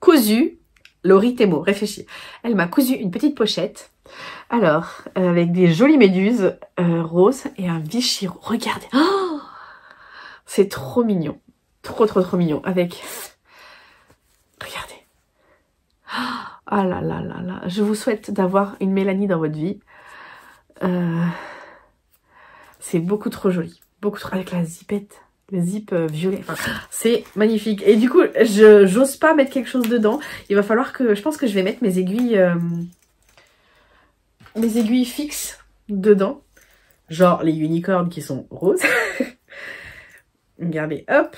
cousu, Laurie Thémo, réfléchis. Elle m'a cousu une petite pochette. Alors, avec des jolies méduses roses et un Vichy. Regardez. Oh, c'est trop mignon. Trop mignon. Avec... Regardez. Ah là là là là. Je vous souhaite d'avoir une Mélanie dans votre vie. C'est beaucoup trop joli. Beaucoup trop... Avec la zipette. Le zip violet. Enfin, c'est magnifique. Et du coup, j'ose pas mettre quelque chose dedans. Il va falloir que... Je pense que je vais mettre mes aiguilles fixes dedans. Genre les unicornes qui sont roses. Regardez, hop.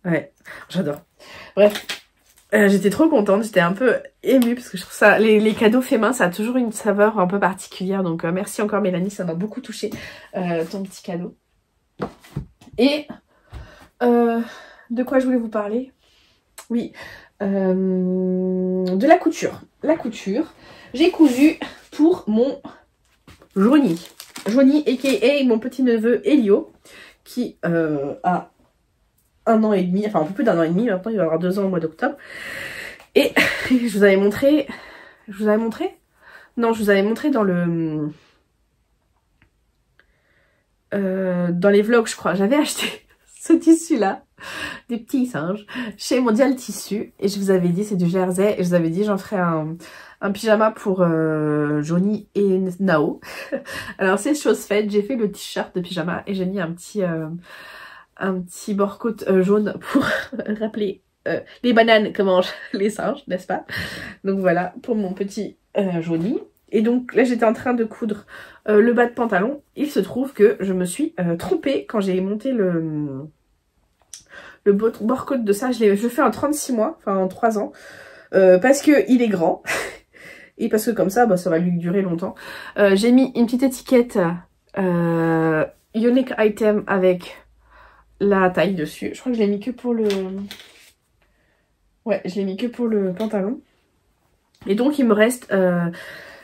Ouais, j'adore. Bref, j'étais trop contente, j'étais un peu émue parce que je trouve ça, les cadeaux faits main, ça a toujours une saveur un peu particulière. Donc merci encore Mélanie, ça m'a beaucoup touchée ton petit cadeau. Et de quoi je voulais vous parler? Oui, de la couture. La couture, j'ai cousu pour mon Johnny. Johnny aka mon petit neveu Elio, qui a 1 an et demi, enfin un peu plus d'1 an et demi, maintenant il va avoir 2 ans au mois d'octobre. Et je vous avais montré, non, je vous avais montré dans le dans les vlogs, je crois, j'avais acheté ce tissu là, des petits singes, chez Mondial Tissu, et je vous avais dit c'est du jersey, et je vous avais dit j'en ferai un pyjama pour Johnny et Nao. Alors c'est chose faite, j'ai fait le t-shirt de pyjama et j'ai mis un petit bord-côte jaune pour rappeler les bananes que mangent les singes, n'est-ce pas? Donc voilà, pour mon petit Johnny. Et donc là j'étais en train de coudre le bas de pantalon. Il se trouve que je me suis trompée quand j'ai monté le bord-côte de ça. Je fais en 36 mois, enfin en 3 ans, parce que il est grand. Et parce que comme ça, bah, ça va lui durer longtemps. J'ai mis une petite étiquette Unique Item avec la taille dessus. Je crois que je l'ai mis que pour le... Ouais, je l'ai mis que pour le pantalon. Et donc il me reste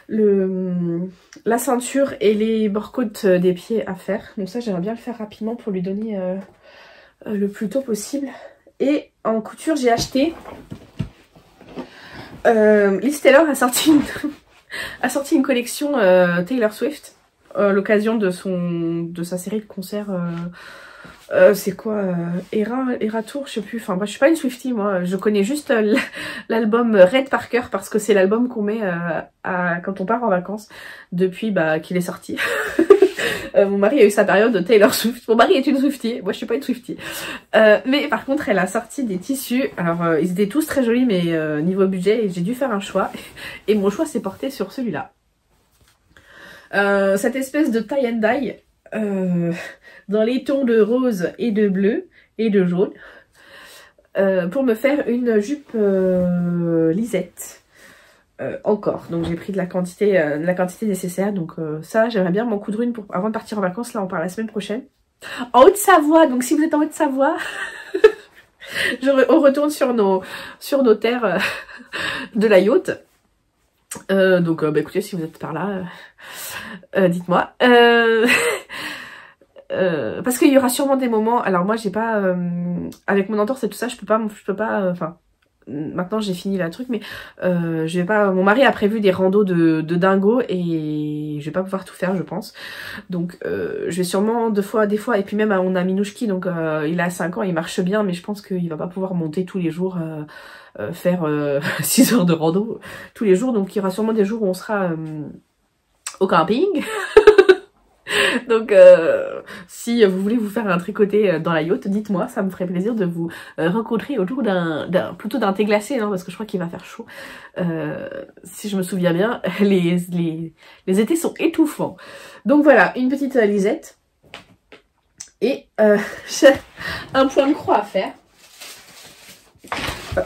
la ceinture et les bord-côtes des pieds à faire. Donc ça, j'aimerais bien le faire rapidement pour lui donner le plus tôt possible. Et en couture, j'ai acheté... Liz Taylor a sorti une collection Taylor Swift à l'occasion de sa série de concerts. C'est quoi Era Tour, je sais plus. Enfin, moi, je suis pas une Swiftie, moi. Je connais juste l'album Red par cœur parce que c'est l'album qu'on met quand on part en vacances depuis qu'il est sorti. Mon mari a eu sa période de Taylor Swift. Mon mari est une Swiftie, moi je suis pas une Swiftie. Mais par contre elle a sorti des tissus. Alors ils étaient tous très jolis, mais niveau budget j'ai dû faire un choix. Et mon choix s'est porté sur celui-là. Cette espèce de tie and dye dans les tons de rose et de bleu et de jaune. Pour me faire une jupe lisette. Encore, donc j'ai pris de la quantité nécessaire, donc ça j'aimerais bien m'en coudre une avant de partir en vacances. Là on part la semaine prochaine en Haute-Savoie, donc si vous êtes en Haute-Savoie on retourne sur nos terres de la yacht, donc écoutez, si vous êtes par là dites-moi parce qu'il y aura sûrement des moments, alors moi j'ai pas avec mon entorse et tout ça, je peux pas maintenant j'ai fini la truc, mais je vais pas. Mon mari a prévu des randos de dingo et je vais pas pouvoir tout faire, je pense. Donc je vais sûrement des fois, et puis même on a Minouchki, donc il a 5 ans, il marche bien, mais je pense qu'il va pas pouvoir monter tous les jours, faire 6 heures de rando tous les jours. Donc il y aura sûrement des jours où on sera au camping. Donc si vous voulez vous faire un tricoté dans la yacht, dites-moi, ça me ferait plaisir de vous rencontrer autour plutôt d'un thé glacé, hein, parce que je crois qu'il va faire chaud. Si je me souviens bien, les étés sont étouffants. Donc voilà, une petite lisette. Et j'ai un point de croix à faire.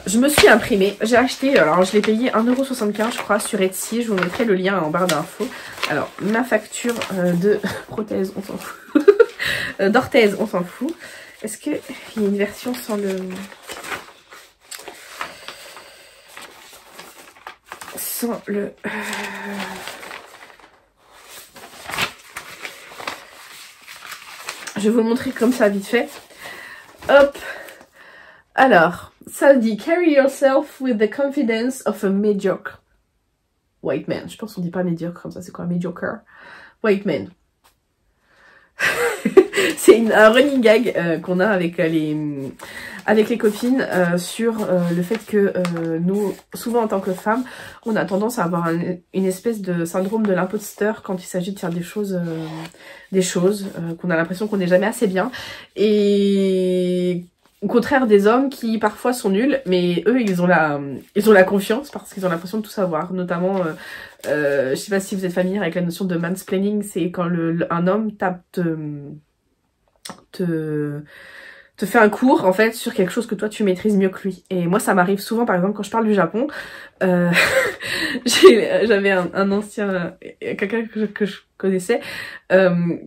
Je me suis imprimée, j'ai acheté, alors je l'ai payé 1,75 € je crois sur Etsy, je vous mettrai le lien en barre d'infos. Alors ma facture de prothèse, on s'en fout, d'orthèse, on s'en fout. Est-ce qu'il y a une version sans le... sans le... Je vais vous montrer comme ça vite fait. Hop. Alors, ça dit carry yourself with the confidence of a mediocre white man. Je pense qu'on dit pas médiocre comme ça, c'est quoi mediocre white man. C'est un running gag qu'on a avec les copines sur le fait que nous, souvent en tant que femmes, on a tendance à avoir une espèce de syndrome de l'imposteur quand il s'agit de faire des choses qu'on a l'impression qu'on n'est jamais assez bien. Et au contraire des hommes qui parfois sont nuls, mais eux ils ont la confiance parce qu'ils ont l'impression de tout savoir. Notamment, je sais pas si vous êtes familier avec la notion de mansplaining, c'est quand un homme te fait un cours en fait sur quelque chose que toi tu maîtrises mieux que lui. Et moi ça m'arrive souvent, par exemple quand je parle du Japon, j'avais un ancien, quelqu'un que je connaissais,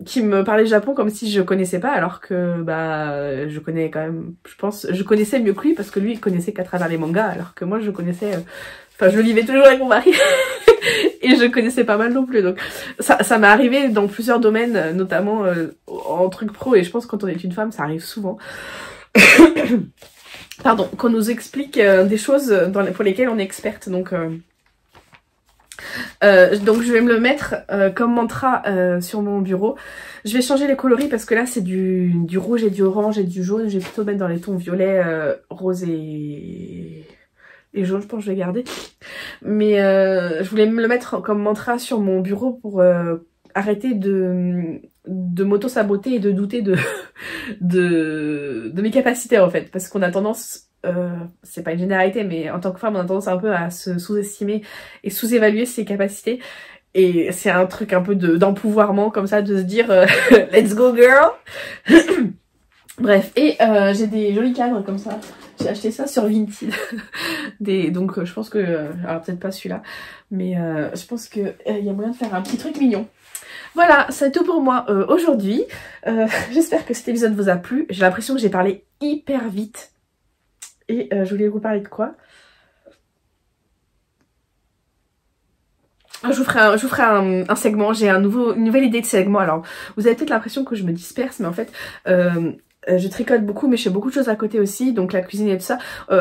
qui me parlait du Japon comme si je connaissais pas, alors que bah je connais quand même, je connaissais mieux que lui parce que lui il connaissait qu'à travers les mangas, alors que moi je connaissais, enfin je le vivais toujours avec mon mari et je connaissais pas mal non plus. Donc ça m'est arrivé dans plusieurs domaines, notamment en trucs pro, et je pense que quand on est une femme ça arrive souvent. Pardon, qu'on nous explique des choses pour lesquelles on est experte. Donc je vais me le mettre comme mantra sur mon bureau. Je vais changer les coloris parce que là c'est du rouge et du orange et du jaune. Je vais plutôt mettre dans les tons violet, rose et jaune, je pense que je vais garder. Mais je voulais me le mettre comme mantra sur mon bureau pour arrêter de m'auto-saboter et de douter de mes capacités en fait. Parce qu'on a tendance, c'est pas une généralité, mais en tant que femme on a tendance un peu à se sous-estimer et sous-évaluer ses capacités. Et c'est un truc un peu d'empouvoirment comme ça, de se dire let's go girl. Bref, et j'ai des jolis cadres comme ça. J'ai acheté ça sur Vinted. Donc je pense que, alors peut-être pas celui-là, mais je pense que y a moyen de faire un petit truc mignon. Voilà, c'est tout pour moi aujourd'hui. J'espère que cet épisode vous a plu. J'ai l'impression que j'ai parlé hyper vite. Et je voulais vous parler de quoi? Je vous ferai un segment. J'ai une nouvelle idée de segment. Alors, vous avez peut-être l'impression que je me disperse, mais en fait... je tricote beaucoup, mais je fais beaucoup de choses à côté aussi, donc la cuisine et tout ça.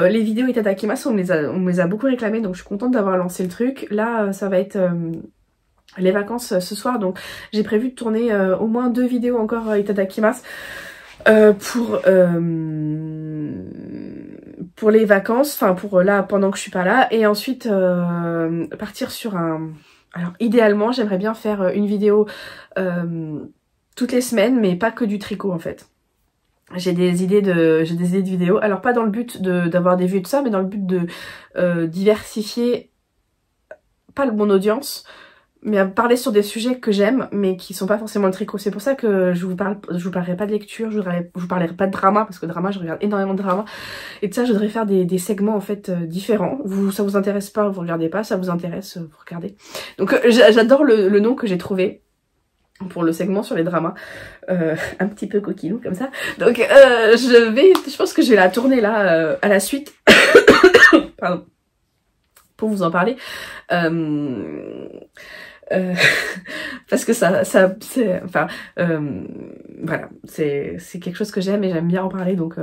Les vidéos Itadakimasu, on me les a beaucoup réclamées, donc je suis contente d'avoir lancé le truc. Là, ça va être les vacances ce soir, donc j'ai prévu de tourner au moins 2 vidéos encore Itadakimasu pour les vacances, enfin pour là pendant que je suis pas là, et ensuite partir sur un... Alors idéalement, j'aimerais bien faire une vidéo toutes les semaines, mais pas que du tricot en fait. J'ai des idées de vidéos, alors pas dans le but d'avoir des vues et tout ça, mais dans le but de diversifier, pas mon audience, mais à parler sur des sujets que j'aime, mais qui sont pas forcément le tricot. C'est pour ça que je vous parlerai pas de lecture, je vous parlerai pas de drama, parce que drama, je regarde énormément de drama, et de ça je voudrais faire des segments en fait différents. Ça vous intéresse pas, vous regardez pas, ça vous intéresse, vous regardez. Donc j'adore le nom que j'ai trouvé pour le segment sur les dramas, un petit peu coquinou comme ça. Donc je pense que je vais la tourner là à la suite. Pardon. Pour vous en parler. Parce que ça c'est, enfin voilà, c'est quelque chose que j'aime et j'aime bien en parler, donc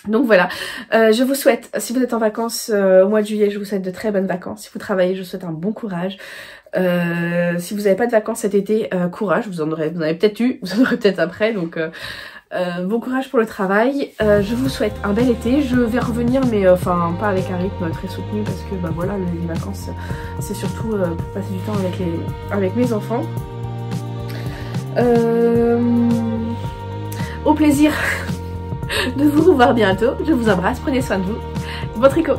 voilà, je vous souhaite, si vous êtes en vacances au mois de juillet, je vous souhaite de très bonnes vacances. Si vous travaillez, je vous souhaite un bon courage. Si vous n'avez pas de vacances cet été, courage, vous en avez peut-être eu, vous en aurez peut-être après, donc bon courage pour le travail. Je vous souhaite un bel été. Je vais revenir, mais enfin pas avec un rythme très soutenu, parce que bah voilà, les vacances c'est surtout pour passer du temps avec mes enfants. Au plaisir de vous revoir bientôt. Je vous embrasse, prenez soin de vous. Bon tricot.